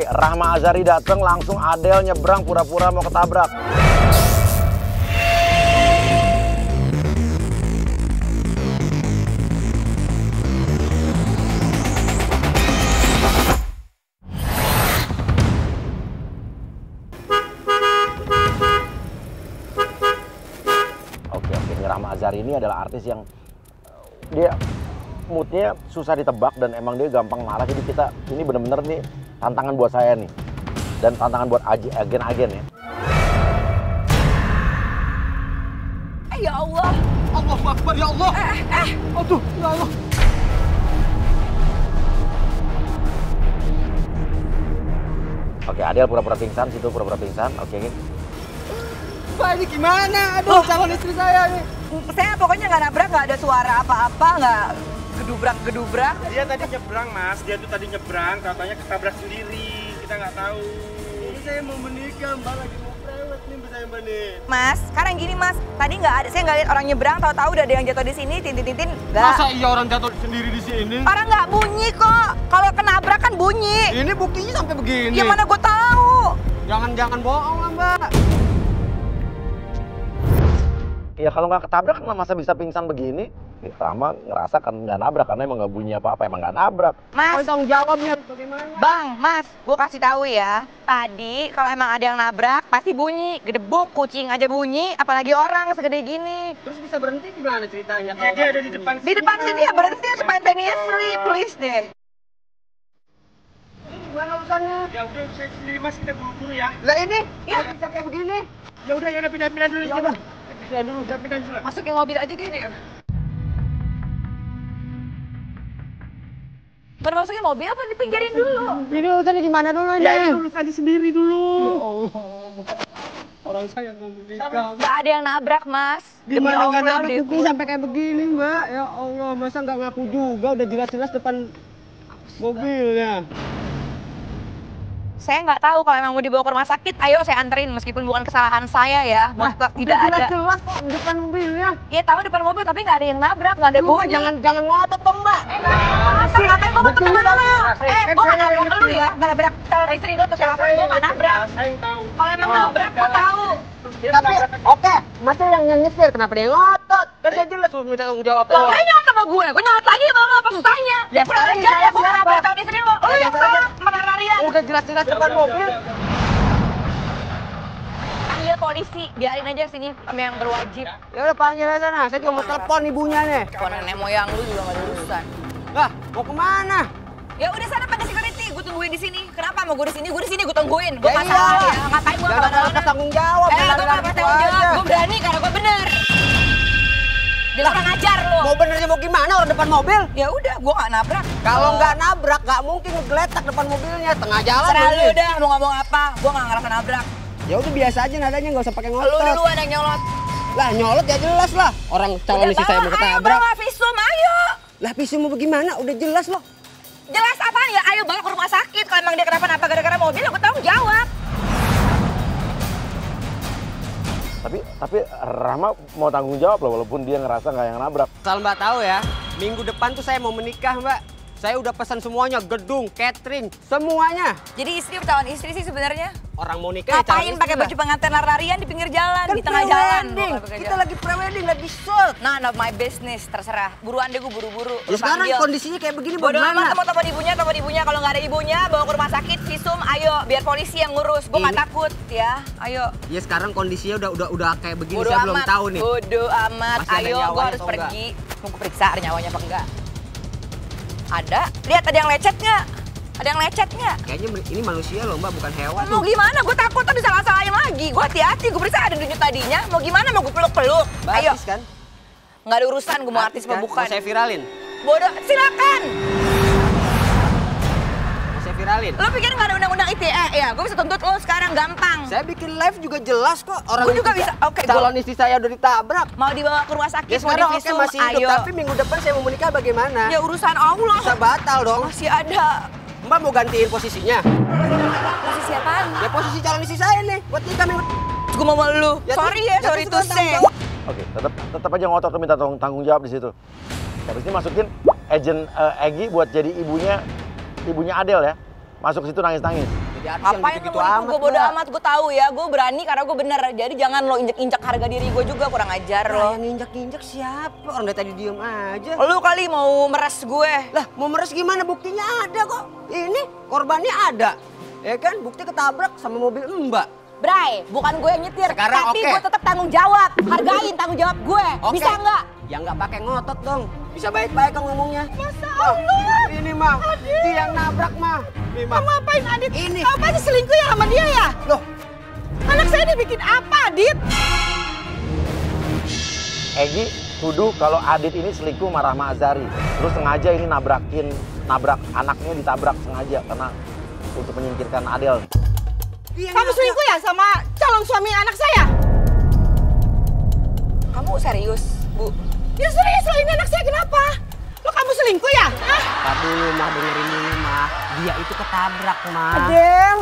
Rahma Azhari dateng, langsung Adel nyebrang pura-pura mau ketabrak. Oke, Rahma Azhari ini adalah artis yang dia moodnya susah ditebak dan emang dia gampang marah. Jadi kita ini bener-bener nih tantangan buat saya nih dan tantangan buat agen-agen ya. Ya Allah. Allahu Akbar, ya Allah. Aduh, ya Allah. Oke, Adel pura-pura pingsan, situ pura-pura pingsan. Oke. Pak, ini gimana? Aduh, calon istri saya nih. Saya pokoknya nggak nabrak, nggak ada suara apa-apa, nggak gedubrak-gedubrak. Dia tadi nyebrang, Mas. Dia tuh tadi nyebrang, katanya ketabrak sendiri. Kita nggak tahu. Ini saya mau menikah, Mbak. Lagi mau prewed nih, Mbak, saya, Mbak, nih. Mas, sekarang gini Mas, tadi nggak ada, saya nggak lihat orang nyebrang, tahu-tahu udah ada yang jatuh di sini, tintin-tintin, nggak. Masa iya orang jatuh sendiri di sini? Orang nggak bunyi kok, kalau kenabrak kan bunyi. Ini buktinya sampai begini. Ya mana gue tahu. Jangan bohong lah, Mbak. Ya kalau nggak ketabrak masa bisa pingsan begini? Ya, Rahma ngerasa kan nggak nabrak karena emang nggak bunyi apa-apa, emang nggak nabrak. Mas, Tanggung jawabnya bagaimana? Bang, Mas, gue kasih tahu ya. Tadi kalau emang ada yang nabrak pasti bunyi, gedebuk, kucing aja bunyi, apalagi orang segede gini. Terus bisa berhenti gimana ceritanya? Dia ada di depan. Di depan sini ya berhenti spontaneously, please deh. Gimana urusannya? Ya udah, saya sendiri, Mas. Kita buru-buru ya. Lah ini, ya bisa kayak begini. Ya udah, pindah-pindah dulu. Ya udah. Pindah dulu, pindah dulu. Masukin mobil aja gini. Masukin mobil apa dipinggirin dulu? Ini urusannya gimana dulu ini? Ya, dulu tadi sendiri dulu. Orang saya mau menikah. Gak ada yang nabrak, Mas. Gimana nggak nabrak? deh. Bukti sampai kayak begini, Mbak. Ya Allah, masa nggak ngaku juga? Udah jelas-jelas depan mobilnya. Saya nggak tahu kalau emang mau dibawa ke rumah sakit, ayo saya anterin meskipun bukan kesalahan saya ya. Maksudnya tidak ada. Jelas kok depan mobilnya. Iya tahu depan mobil tapi nggak ada yang nabrak, nggak ada bunyi. Jangan ngotot dong, Mbak. Masa ngapain gue mau ketemu lu? Gue nggak nabrak lu ya, nggak nabrak calon istri lu atau siapa, gue nggak nabrak. Saya yang tahu. Kalau emang nabrak, gue tahu. Tapi, oke, masa yang nyetir kenapa dia ngotot? Kan dia jelas minta tanggung jawab. Lo kayak nyolot sama gue nyolot lagi sama lo, apa susahnya? Ya kurang ajar ya, gue nggak nabrak calon istri lu. Lu yang salah, menararian. Udah jelas-jelas depan mobil. Panggil polisi, biarin aja sini sama yang berwajib. Ya udah panggil aja sana, saya cuma mau telepon ibunya nih. Kalau nenek moyang lu juga nggak ada urusan. Lah, mau kemana? Ya udah sana panggil security, gue tungguin di sini. Kenapa mau gue di sini? Gue di sini gue tungguin. Gue Ya masalah iyalah. ya. Ngapain gue Gak ada lepas tanggung jawab. gue gak lepas tanggung jawab. Gue berani karena gue bener. Dia kurang ajar lo. Mau benernya mau gimana orang depan mobil? Ya udah, gue gak nabrak. Kalau nggak nabrak, nggak mungkin ngegeletak depan mobilnya. Tengah jalan. Serah lu begini. udah mau ngomong apa. Gue gak ngerasa nabrak. Ya udah biasa aja nadanya, nggak usah pakai Lu ngotot. duluan yang nyolot. Lah nyolot ya jelas lah. Orang calon istri saya mau Ayo ketabrak. bawa visum, ayo. Lah pisau mau bagaimana? Udah jelas loh. Jelas apa ya? Ayo bawa ke rumah sakit. Kalau emang dia kenapa-napa gara-gara mobil, gue tanggung jawab. Tapi Rahma mau tanggung jawab loh walaupun dia ngerasa nggak yang nabrak. Asal Mbak tahu ya, minggu depan tuh saya mau menikah, Mbak. Saya udah pesan semuanya, gedung, catering, semuanya. Jadi istri calon istri sih sebenarnya. Orang mau nikah ya calon Ngapain istri pakai lah. baju pengantin lari-larian di pinggir jalan, Kan di tengah jalan? pre-wedding. Gua nggak pakai Kita jalan. lagi pre-wedding, lagi shoot. None of my business, terserah. Buruan deh gue buru-buru. Ya Lu sekarang panggil. kondisinya kayak begini Bodo amat bagaimana? mau telepon ibunya. Kalau nggak ada ibunya, bawa ke rumah sakit, visum, ayo. Biar polisi yang ngurus. Gue nggak Ini- takut ya, ayo. Ya sekarang kondisinya udah kayak begini, Bodo saya belum amat. tahu nih. Bodo amat, Masih ada ayo. Gue nyawanya harus atau pergi. Mau gue periksa ada nyawanya apa enggak. Ada? Lihat ada yang lecet nggak? Ada yang lecet nggak? Kayaknya ini manusia loh, Mbak, bukan hewan. Mau gimana? Gue takut tapi salah-salahin lagi. Gue hati-hati, gue periksa ada denyut tadinya. Mau gimana? Mau gue peluk-peluk? Mbak, Ayo. artis kan? Nggak ada urusan gue mau artis apa kan? bukan. Mau saya viralin? Bodoh, silakan. Mau saya viralin? Lo pikir nggak ada undang-undang ITE ya? Gue bisa tuntut lo sekarang gampang. Saya bikin live juga jelas kok. Orang Gua juga itu bisa. Oke, calon istri saya udah ditabrak. Mau dibawa ke rumah sakit, Ya mau sekarang oke divisum, masih hidup, ayo. tapi minggu depan saya mau menikah bagaimana? Ya urusan Allah. Bisa batal dong. Masih ada. Mbak mau gantiin posisinya? Posisi apaan? Ya posisi calon istri saya nih, buat nikah minggu Gue mau lu. Ya, Sorry terus- ya, ya, sorry terus to gua say. tanggung jawab. Oke, tetap aja ngotot tuh minta tanggung jawab di situ. Habis ini masukin agent Egi buat jadi ibunya Adel ya. Masuk ke situ nangis-nangis. Jadi artis yang Ngapain gitu-gitu lo mau amat, gue bodo Mbak. amat, gue tahu ya, gue berani karena gue bener. Jadi jangan lo injek-injek harga diri gue juga, kurang ajar Lah, lo. yang injek-injek siapa? Orang dari tadi diem aja. Lu kali mau meres gue. Lah, mau meres gimana? Buktinya ada kok. Ini korbannya ada. Ya kan, bukti ketabrak sama mobil Mbak. Bray, bukan gue yang nyetir, Sekarang tapi oke. gue tetap tanggung jawab. Hargain tanggung jawab gue. Oke. Bisa nggak? Ya nggak pakai ngotot dong. Bisa baik-baik kan ngomongnya. Masa Allah. Ini mah, dia yang nabrak mah. Ini mah. Kamu apain Adit? Ini. Kamu pasti selingkuh ya sama dia ya? Loh, Anak saya dibikin apa Adit? Egi tuduh kalau Adit ini selingkuh sama Rahma Azhari. Terus sengaja ini nabrak anaknya, ditabrak sengaja karena untuk menyingkirkan Adel. Kamu selingkuh ya sama calon suami anak saya? Kamu serius, Bu? Ya serius lah, ini anak saya kenapa? Lo kamu selingkuh ya? Hah? tak dulu mah, dengerin dulu mah. Dia itu ketabrak mah. Adel.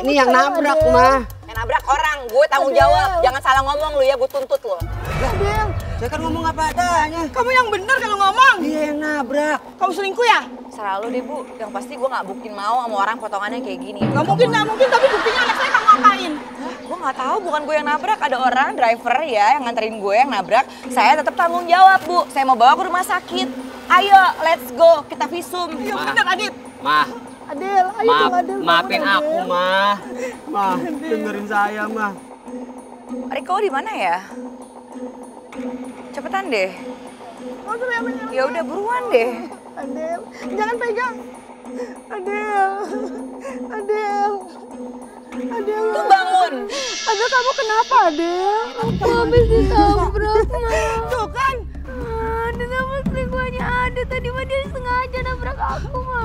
Nih yang nabrak mah. Yang nabrak orang, gue tanggung jawab. Jangan salah ngomong lu ya, gue tuntut lo. Adel, saya kan ngomong apa adanya. Kamu yang bener kalau ngomong. Dia yang nabrak. Kamu selingkuh ya? Serah lu deh, Bu. Yang pasti gue gak buktiin mau sama orang potongannya kayak gini. Gak mungkin, tapi buktinya anak saya kamu apain? Hah? Gue gak tahu, bukan gue yang nabrak. Ada orang, driver ya, yang nganterin gue yang nabrak. Saya tetap tanggung jawab, Bu. Saya mau bawa ke rumah sakit. Ayo, let's go. Kita visum. Ayo, bener, Adit. Mah, Adel, ayo dong, Adel. maafin aku mah. Mah, dengerin saya mah. Riko di mana ya? Cepetan deh. Ya udah buruan deh. Adel, jangan pegang. Adel, Adel, Adel. Tuh bangun. Adel, kamu kenapa, Adel? Aku habis ditabrak, Ma. Tuh kan. Adel, sama selingkuhannya ada. Tadi mah dia sengaja nabrak aku, Ma.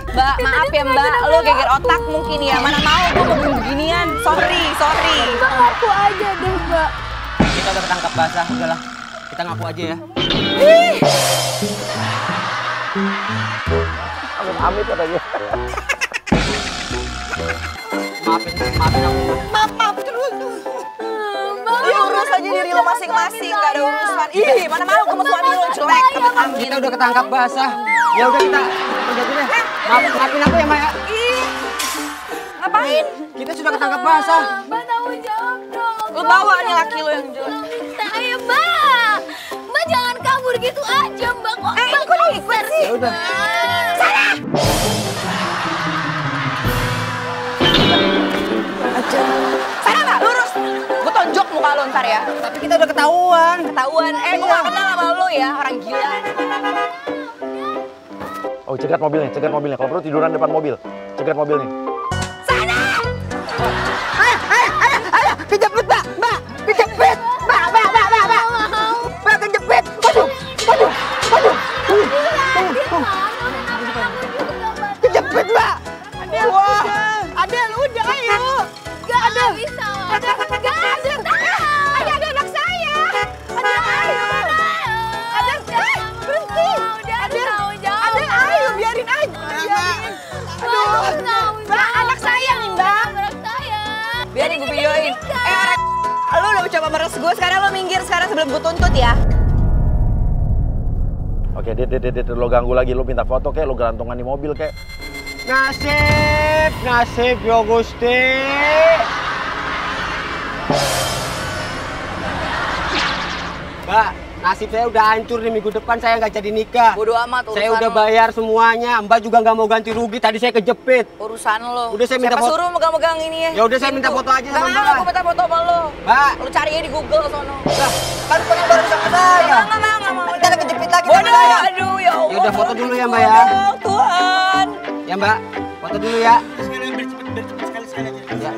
Mbak, maaf ya Mbak, lo geger otak mungkin ya. Mana mau gue ngomong beginian. Sorry. Mbak, ngaku aja deh, Mbak. Kita udah ketangkap basah, udahlah. Kita ngaku aja ya. Amit katanya. Maafin aku. Maaf terus. Ya urus aja diri lo masing-masing, gak ada urusan. Ih, mana mau kamu suami lo jelek. Kita udah ketangkap basah. Ya udah kita kerja dulu deh. Maafin aku ya Maya. Ih, ngapain? Kita sudah ketangkap basah. Mbak, tanggung jawab dong. Lo bawa nih laki lo yang jelek. Minta ya, Mbak. Mbak, jangan kabur gitu aja, Mbak. Kok Mbak kok ikut sih? Ya udah. Sana nggak lurus. Gue tonjok muka lo ntar ya. Tapi kita udah ketahuan. Ketahuan. Gue gak kenal sama lo ya, orang gila. Oh, cegat mobilnya. Kalau perlu tiduran depan mobil. Cegat mobilnya. Ayo, kejepit Mbak. Kejepit. Mbak, kejepit. Waduh. Kejepit Mbak. Wah. Adel, udah ayo. Gak bisa. Adel, Ayo, ada anak saya. Adel, berhenti. Adel, ayo, biarin aja. Aduh, Mbak, anak saya nih, Mbak. Biarin gue videoin. Orang, lu udah mencoba meres gue, sekarang lo minggir sekarang sebelum gue tuntut ya. Oke, Dit, lo ganggu lagi, lo minta foto kek, lo gelantungan di mobil kek. Nasib yo Gusti. Mbak, nasib saya udah hancur nih, minggu depan saya nggak jadi nikah. Bodo amat urusan Saya udah lo. bayar semuanya, Mbak juga nggak mau ganti rugi, tadi saya kejepit. Urusan lo. Udah, saya minta Siapa foto. suruh megang-megang ini ya? Ya udah, saya minta foto aja sama Nggak Mbak. mau, gue minta foto sama lo. Mbak. Lo cari aja di Google sono. Lah, kan pengen baru sama saya. Nggak mau. Kita ada kejepit lagi Bodoh, sama saya. aduh ya Allah. Ya udah, foto dulu ya, Mbak ya. Tolong, Tuhan. Ya Mbak, foto dulu ya. Sekali biar cepet sekali aja. Ya.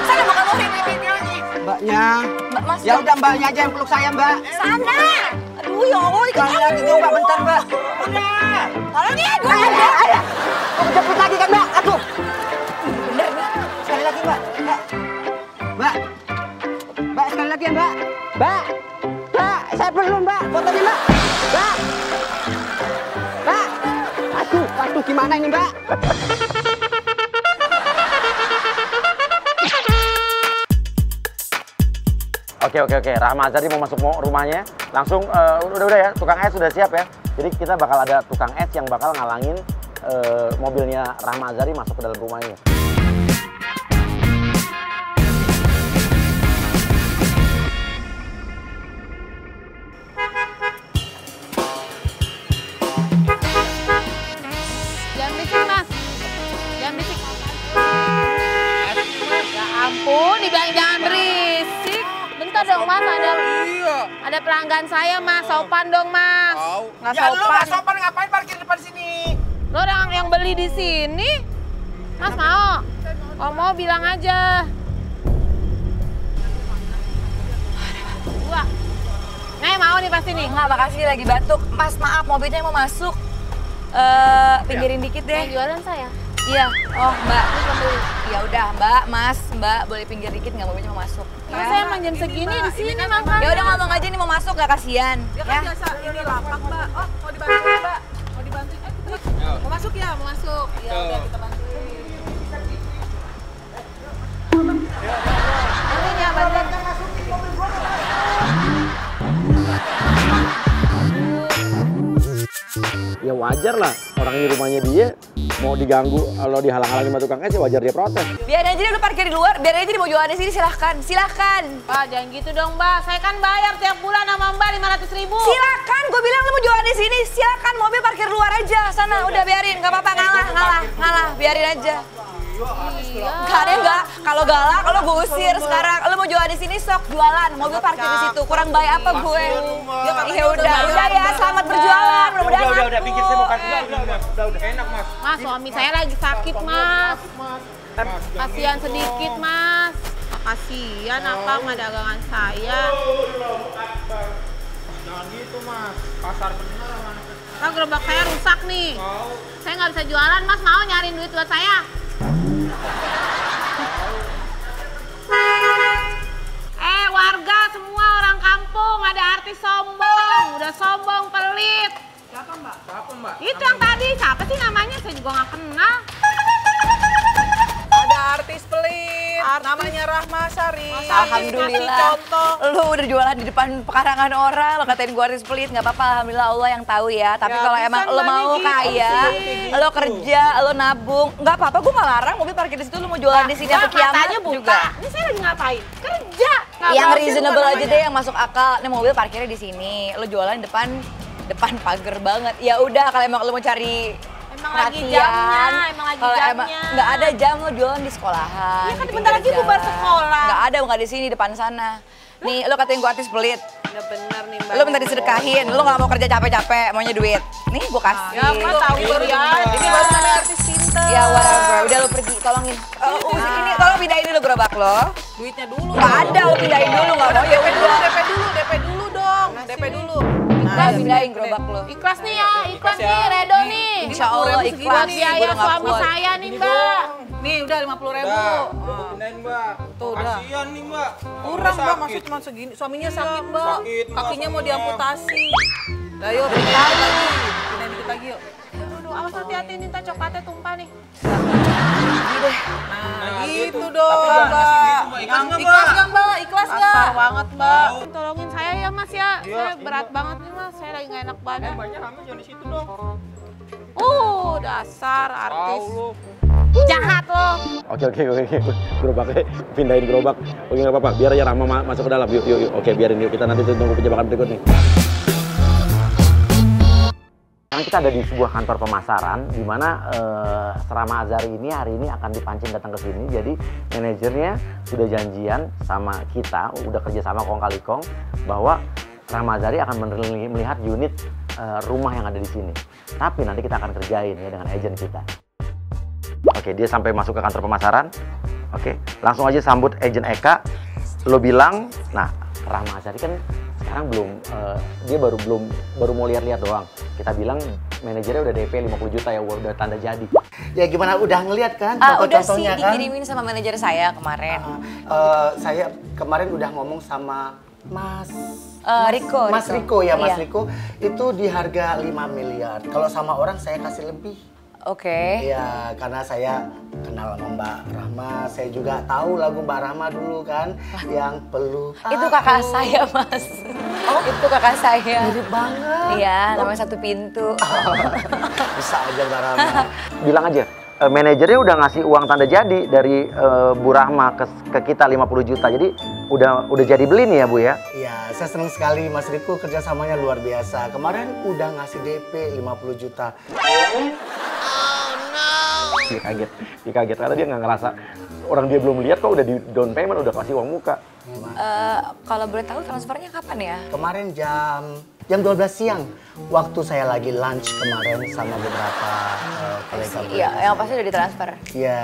Sana mau kamu ini. Mbaknya. Mbak, Mas. Ya udah, Mbaknya aja yang peluk saya, Mbak. Sana. Aduh ya Allah. Sekali lagi coba bentar, Mbak. Tolong ya, gue Ayo. Mau kejepit lagi kan, Mbak? Aduh. bener nih. Sekali lagi, Mbak. Mbak. Mbak, sekali lagi ya, Mbak. Mbak. Saya perlu, Mbak. Fotonya, Mbak. Mbak. Aduh, gimana ini, Mbak? Oke. Rahma Azhari mau masuk rumahnya. Langsung, udah ya, tukang es sudah siap ya. Jadi kita bakal ada tukang es yang bakal ngalangin mobilnya Rahma Azhari masuk ke dalam rumahnya. Jangan berisik, Mas. Jangan berisik. Ya ampun, dibilang jangan berisik. Bentar dong, Mas. Ada pelanggan saya, Mas. Sopan dong, Mas. Nggak Ya lu sopan. nggak sopan ngapain parkir depan sini? Lo orang yang beli di sini. Mas mau? Kalau mau bilang aja. Dua. Nih mau nih pasti nih. Enggak, makasih lagi batuk. Mas, maaf, mobilnya mau masuk. Pinggirin dikit deh. Yang jualan saya. Iya. Oh, Mbak. Ya udah, Mbak, Mas, Mbak, boleh pinggir dikit nggak, mobilnya mau masuk. Mas saya emang jam segini di sini makan. Ya udah ngomong aja nih mau masuk, gak kasihan. Dia kan biasa ini lapak, Mbak. Oh, mau dibantuin, Mbak? Mau dibantuin? Mau masuk ya? Mau masuk. Ya udah kita bantuin. Ini ya, bantuin. Ya wajar lah, orang di rumahnya dia mau diganggu, kalau dihalang-halangi sama tukang es ya wajar dia protes. Biar aja dia lu parkir di luar, biar aja dia mau jualan di sini, silahkan. Silahkan. Pak, jangan gitu dong, Mbak. Saya kan bayar tiap bulan sama Mbak 500.000. Silahkan, gue bilang lu mau jualan di sini, silahkan. Mobil parkir luar aja, sana. Udah biarin, nggak apa-apa, ngalah, biarin aja. Iya. Gak ada nggak, kalau galak lo gue usir sekarang. Lo mau jualan di sini sok jualan, mobil parkir di situ. Kurang baik apa gue? Ya udah ya, selamat berjualan. Mudah-mudahan. Udah, pinggir saya mau kasih. Udah, enak Mas. Mas, suami saya lagi sakit, Mas. Kasihan sedikit, Mas. Kasihan apa sama dagangan saya. Jangan gitu Mas, pasar bener sama anak kecil. Kan gerobak saya rusak nih. Saya nggak bisa jualan, Mas. Mau nyariin duit buat saya? Warga semua orang kampung, ada artis sombong. Udah sombong, pelit. Siapa, Mbak? Siapa Mbak? Itu yang tadi, siapa sih namanya? Saya juga nggak kenal. Ada artis pelit. Namanya Rahma Azhari. Alhamdulillah. Contoh. Lu udah jualan di depan pekarangan orang, lo katain gue artis pelit, nggak apa-apa. Alhamdulillah Allah yang tahu ya. Tapi Ya, kalau bisa emang lo nggak mau nih, gitu kaya, sih? lo kerja, lo nabung, nggak apa-apa. Gue nggak larang mobil parkir di situ. Lo mau jualan di sini Mbak, sampai kiamat matanya buta. juga. Ini saya lagi ngapain? Kerja. Nggak Yang browsing reasonable bukan aja namanya. deh, yang masuk akal. Nih mobil parkirnya di sini, lo jualan depan pagar banget. Ya udah, kalau emang lo mau cari Emang lagi perhatian, jamnya, emang lagi kalau emang jamnya. nggak ada jam, lo jualan di sekolahan. Iya kan di bentar pinggir lagi bubar jalan. sekolah. Nggak ada, nggak di sini, depan sana. Nih, lo katain gue artis pelit. Udah bener nih, Mbak. Lo minta disedekahin, lo nggak mau kerja capek-capek, maunya duit. Nih, gue kasih. Ya, Mbak tahu baru ya. Ini baru namanya artis pinter. Ya, whatever. Udah lo pergi, tolongin. Ini, tolong pindahin dulu gerobak lo. Duitnya dulu. Nggak ada, lo pindahin dulu, nggak mau. Ya udah. DP dulu dong. DP dulu. Ikhlas, pindahin gerobak lo. Ikhlas nih ya, ikhlas nih, Redo nih. Insya Allah Segini ikhlas. Buat biaya suami saya nih, Mbak. Nih udah 50.000. Udah pindahin Mbak. Tuh, udah. Kasihan nih Mbak. Kurang, Mbak, masih cuma segini. Suaminya sakit, Mbak. Kakinya mau diamputasi. Nah, yuk, pindahin lagi. Pindahin dikit lagi, yuk. Aduh, awas hati-hati nih, ntar coklatnya tumpah nih. Nah, gitu dong, Mbak. Ikhlas nggak, Ikhlas Mbak? nggak, Mbak? Ikhlas nggak? Kasar banget, Mbak. Tolongin saya ya, Mas ya. Saya berat banget nih, Mas. Saya lagi nggak enak badan. Banyak kami jangan di situ dong. Dasar artis. Tahu lu. Jahat lo. Oke. Gerobaknya pindahin gerobak. Oke nggak apa-apa, biar aja Rahma masuk ke dalam. Yuk. Oke, biarin yuk. Kita nanti tunggu penjebakan berikut nih. Sekarang kita ada di sebuah kantor pemasaran di mana Rahma Azhari ini hari ini akan dipancing datang ke sini. Jadi manajernya sudah janjian sama kita, udah kerja sama kong kali kong bahwa Rahma Azhari akan melihat unit rumah yang ada di sini. Tapi nanti kita akan kerjain ya dengan agen kita. Oke, dia sampai masuk ke kantor pemasaran. Oke, langsung aja sambut agen Eka. Lo bilang, nah Rahma Azhari kan sekarang belum, dia baru mau lihat-lihat doang. Kita bilang manajernya udah DP 50 juta ya, udah tanda jadi. Ya gimana, udah ngeliat kan Udah sih contohnya kan? dikirimin sama manajer saya kemarin. Saya kemarin udah ngomong sama Mas Riko. Mas Riko ya, Mas Iya. Riko itu di harga 5 miliar. Kalau sama orang saya kasih lebih. Oke. Iya, karena saya kenal sama Mbak Rahma. Saya juga tahu lagu Mbak Rahma dulu kan, yang peluk. Itu kakak saya, Mas. Oh, itu kakak saya. Mirip banget. Iya, namanya Satu Pintu. Bisa aja Mbak Rahma. Bilang aja, manajernya udah ngasih uang tanda jadi dari Bu Rahma ke kita 50 juta. Jadi udah jadi beli nih ya Bu ya? Iya, saya senang sekali Mas Riko, kerjasamanya luar biasa. Kemarin udah ngasih DP 50 juta. Dia kaget karena dia nggak ngerasa orang dia belum lihat kok udah di down payment, udah kasih uang muka. Kalau boleh tahu transfernya kapan ya? Kemarin jam 12 siang, waktu saya lagi lunch kemarin sama beberapa kolega. Iya, yang pasti udah ditransfer. Iya.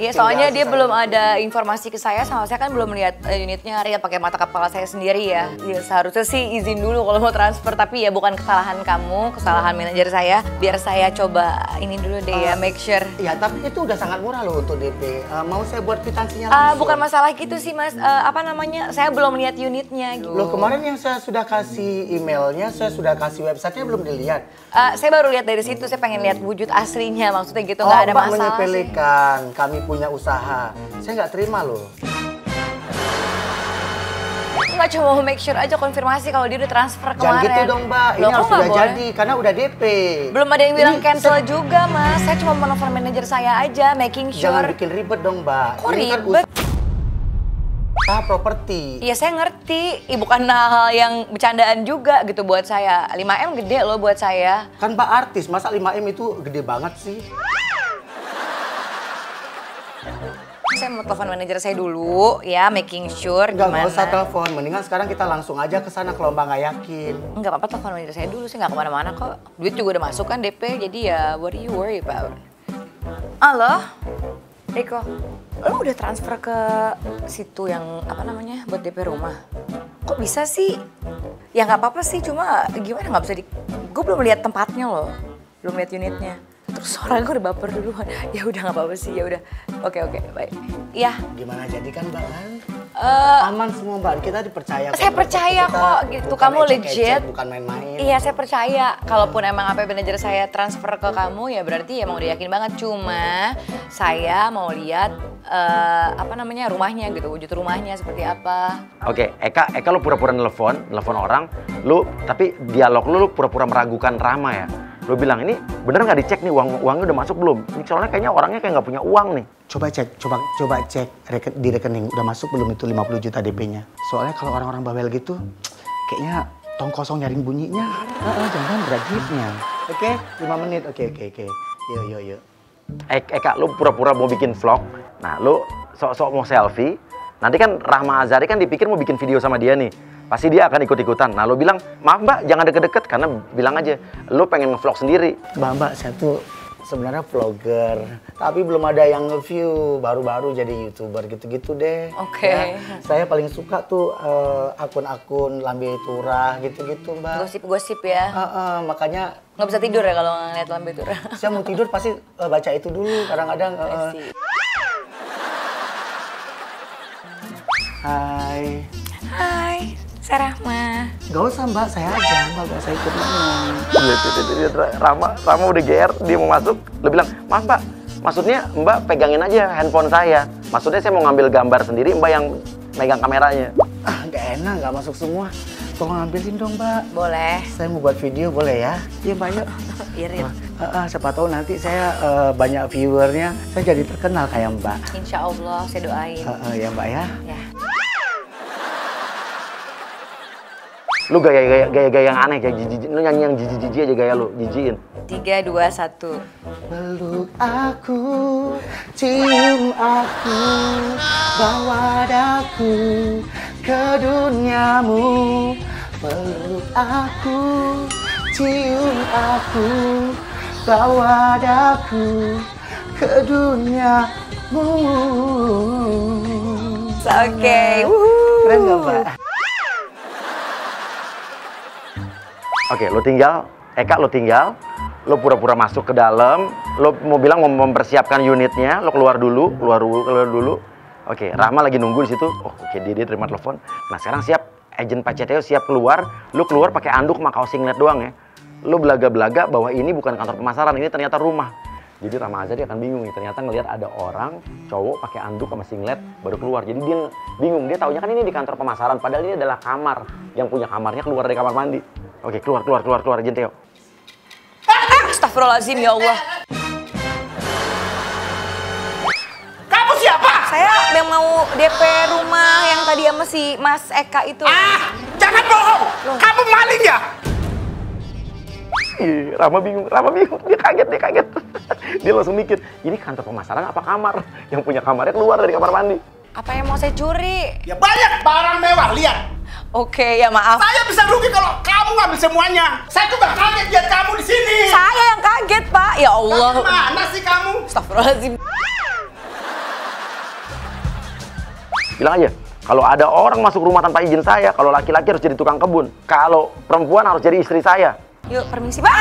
Iya, soalnya dia belum ada informasi ke saya, sama saya kan belum lihat unitnya, Ria pakai mata kepala saya sendiri ya. Iya, seharusnya sih izin dulu kalau mau transfer, tapi ya bukan kesalahan kamu, kesalahan manajer saya. Biar saya coba ini dulu deh ya, make sure. Iya, tapi itu udah sangat murah loh untuk DP. Mau saya buat kwitansinya langsung? Bukan masalah gitu sih Mas, apa namanya, saya belum lihat unitnya gitu. Loh, kemarin yang saya sudah kasih emailnya, saya sudah kasih websitenya, belum dilihat. Saya baru lihat dari situ, saya pengen lihat wujud aslinya, maksudnya gitu, nggak ada Mbak masalah menyepelekan, kami punya usaha. Saya nggak terima loh. Nggak, cuma mau make sure aja, konfirmasi kalau dia udah transfer kemarin. Jangan gitu dong Mbak, ini Loh, harus kok nggak sudah boleh? jadi, karena udah DP. Belum ada yang bilang Ini cancel juga Mas, saya cuma menelpon manajer saya aja, making sure. Jangan bikin ribet dong Mbak. Kok Ini kan ribet? usaha properti. Iya saya ngerti, bukan hal yang bercandaan juga gitu buat saya. 5M gede loh buat saya. Kan Mbak artis, masa 5M itu gede banget sih? Saya mau telepon manajer saya dulu ya, making sure Enggak, gimana. nggak usah telepon. Mendingan sekarang kita langsung aja ke sana kalau Mbak nggak yakin. Enggak apa-apa, telepon manajer saya dulu, saya nggak kemana-mana kok. Duit juga udah masuk kan DP, jadi ya what do you worry about? Halo, Riko, lo udah transfer ke situ yang apa namanya buat DP rumah? Kok bisa sih? Ya nggak apa-apa sih, cuma gimana nggak bisa di... Gue belum lihat tempatnya loh, belum lihat unitnya. Terus orang gue udah baper duluan. Ya udah nggak apa-apa sih, ya udah. Oke, baik. Iya. Gimana jadi kan Mbak kan? Eh, Aman semua Mbak, kita dipercaya. Saya percaya Kita kok gitu, bukan kamu ecek-ecek, legit. bukan main-main. Iya, saya percaya. Kalaupun emang apa manajer saya transfer ke kamu, ya berarti emang udah yakin banget. Cuma saya mau lihat apa namanya rumahnya gitu, wujud rumahnya seperti apa. Oke, Eka lu pura-pura nelfon orang, lu tapi dialog lu pura-pura meragukan Rahma ya. Lu bilang ini bener nggak dicek nih uangnya udah masuk belum? Ini soalnya kayaknya orangnya kayak nggak punya uang nih. Coba cek di rekening udah masuk belum itu 50 juta DP-nya. Soalnya kalau orang-orang bawel gitu kayaknya tong kosong nyaring bunyinya. Jangan berat duitnya. Oke, 5 menit. Oke. Yuk. Eka, lu pura-pura mau bikin vlog. Nah, lu sok-sok mau selfie. Nanti kan Rahma Azhari kan dipikir mau bikin video sama dia nih. Pasti dia akan ikut-ikutan. Nah, lu bilang, maaf Mbak, jangan deket-deket. Karena bilang aja, lu pengen nge-vlog sendiri. Mbak, saya tuh sebenarnya vlogger. Tapi belum ada yang nge-view. Baru-baru jadi YouTuber gitu-gitu deh. Oke. Ya, saya paling suka tuh akun-akun Lambe Turah gitu-gitu Mbak. Gosip-gosip ya. Makanya Nggak bisa tidur ya kalau ngeliat Lambe Turah. saya mau tidur pasti baca itu dulu. Kadang-kadang Hai, saya Rahma. Gak usah Mbak, saya aja. Mbak gak usah ikut ngomong. Rahma udah GR, dia mau masuk. Lu bilang, maaf Mbak, maksudnya Mbak pegangin aja handphone saya. Maksudnya saya mau ngambil gambar sendiri, Mbak yang megang kameranya. Gak enak, gak masuk semua. Tolong ambilin dong Mbak. Boleh. Saya mau buat video, boleh ya? Iya Mbak, yuk. Irit. Siapa tahu nanti saya banyak viewernya, saya jadi terkenal kayak Mbak. Insya Allah, saya doain. Ya Mbak ya. Ya. Lu gaya yang aneh, kayak jijik. Lu nyanyi yang jijik aja gaya lu, jijikin. 3, 2, 1. Peluk aku, cium aku, bawa daku ke duniamu. Peluk aku, cium aku, bawa daku ke duniamu. Oke. Keren gak Mbak? Oke, lu tinggal, Eka lu tinggal, lu pura-pura masuk ke dalam, lu mau bilang mau mempersiapkan unitnya, lu keluar dulu. Oke, Rahma lagi nunggu di situ. Oh, oke, dia terima telepon. Nah, sekarang siap, agen Pak Ceteo siap keluar. Lu keluar pakai anduk sama kaos singlet doang ya. Lu belaga-belaga bahwa ini bukan kantor pemasaran, ini ternyata rumah. Jadi Rahma Azhari akan bingung nih, ternyata ngelihat ada orang cowok pakai anduk sama singlet baru keluar. Jadi dia bingung, dia taunya kan ini di kantor pemasaran, padahal ini adalah kamar. Yang punya kamarnya keluar dari kamar mandi. Oke, keluar Jenteo. Astagfirullahaladzim, ya Allah. Kamu siapa? Saya yang mau DP rumah yang tadi sama si Mas Eka itu. Jangan bohong. Kamu maling ya? Ih, Rahma bingung, dia kaget. Dia langsung mikir, ini kantor pemasaran apa kamar? Yang punya kamarnya keluar dari kamar mandi. Apa yang mau saya curi? Ya banyak barang mewah, lihat. Oke, ya maaf. Saya bisa rugi kalau kamu ngambil semuanya. Saya juga kaget lihat kamu di sini. Saya yang kaget, Pak. Ya Allah. Mana sih kamu? Astagfirullahaladzim. Bilang aja, kalau ada orang masuk rumah tanpa izin saya, kalau laki-laki harus jadi tukang kebun. Kalau perempuan harus jadi istri saya. Yuk, permisi, Pak.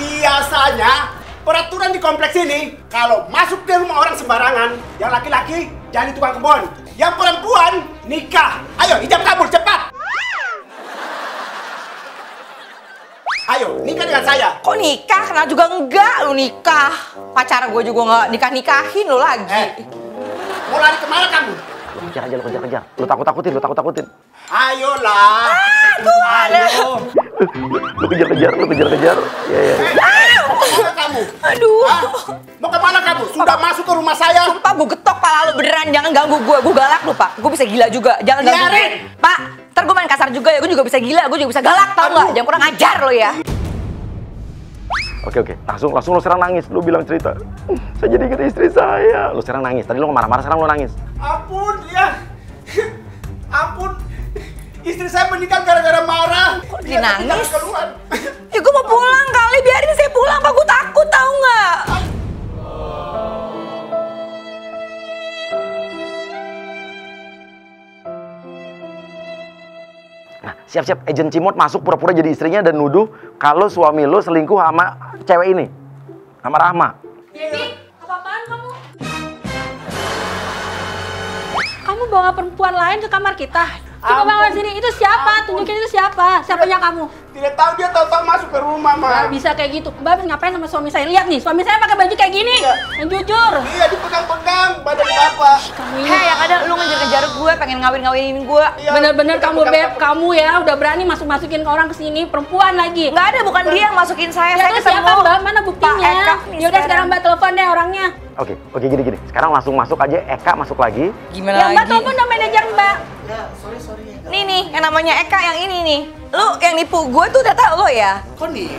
Biasanya peraturan di kompleks ini, kalau masuk ke rumah orang sembarangan, yang laki-laki jadi tukang kebun, yang perempuan nikah. Ayo, ijab kabul cepat. Ayo, nikah dengan saya. Kok nikah? Kenal juga enggak lu nikah. Pacar gue juga nggak nikah-nikahin lu lagi. Mau lari kemana kamu? Lu kejar. Lu takut-takutin. Ayolah. Tuh ada. Ayo. Lu kejar. Ya. Mana kamu? Aduh. Mau kemana kamu? Sudah masuk ke rumah saya. Sumpah gue getok pala lu beneran. Jangan ganggu gue. Gue galak lu, Pak. Gue bisa gila juga. Jangan ganggu gue. Biarin. Pak, ntar gue main kasar juga ya. Gue juga bisa gila. Gue juga bisa galak, tau nggak? Jangan kurang ajar lo ya. Oke. Langsung lu serang nangis. Lu bilang cerita. Saya jadi ingat istri saya. Lu serang nangis. Tadi lu marah-marah, sekarang lu nangis. Ampun, ya. Ampun. Istri saya meninggal gara-gara marah. Kok dia nangis? Keluar. Ya gue mau pulang kali. Biarin saya pulang, Pak. Gue takut, tau nggak? Nah, siap-siap agent Cimot masuk pura-pura jadi istrinya dan nuduh kalau suami lu selingkuh sama cewek ini. Sama Rahma. Apa-apaan kamu? Kamu bawa perempuan lain ke kamar kita? Coba bawa sini, itu siapa? Tunjukin itu siapa? Siapanya kamu? Tidak tahu, dia tahu-tahu masuk ke rumah, Ma. Gak bisa kayak gitu. Mbak habis ngapain sama suami saya? Lihat nih, suami saya pakai baju kayak gini. Yang jujur. Iya, dipegang-pegang badan bapak. Hei, yang ada lu ngejar-ngejar gue, pengen ngawin-ngawinin gue. Iya, Bener-bener kamu dipegang-pegang. kamu ya udah berani masuk-masukin orang ke sini, perempuan lagi. Nggak ada, bukan dia yang masukin saya. Ya Saya terus siapa ketemu Mbak? Mana buktinya? Pak Eka nih Ya udah sekarang Mbak telepon deh orangnya. Oke, gini. Sekarang langsung masuk aja, Eka masuk lagi. Gimana Ya Mbak lagi? telepon dong manajer Mbak. Ya, sorry. Nih, yang namanya Eka yang ini nih. Lu yang nipu gue tuh data lo ya? Kok nih?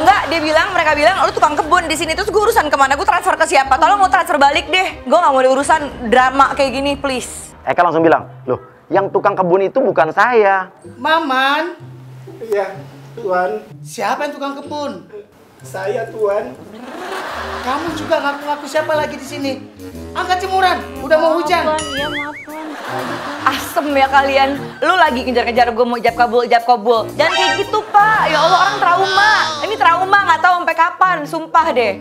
Enggak, mereka bilang lu tukang kebun di sini. Terus gue urusan kemana? Gue transfer ke siapa? Tolong mau transfer balik deh. Gue nggak mau ada urusan drama kayak gini, please. Eka langsung bilang, loh, yang tukang kebun itu bukan saya. Maman. Iya, Tuan. Siapa yang tukang kebun? Saya, Tuan. Kamu juga ngaku-ngaku siapa lagi di sini? Angkat jemuran, udah mau hujan. Iya maaf Tuan. Asem ya kalian. Lu lagi ngejar-ngejar gue mau ijab kabul. Jangan kayak gitu, Pak. Ya Allah, orang trauma. Ini trauma, nggak tahu sampai kapan. Sumpah deh.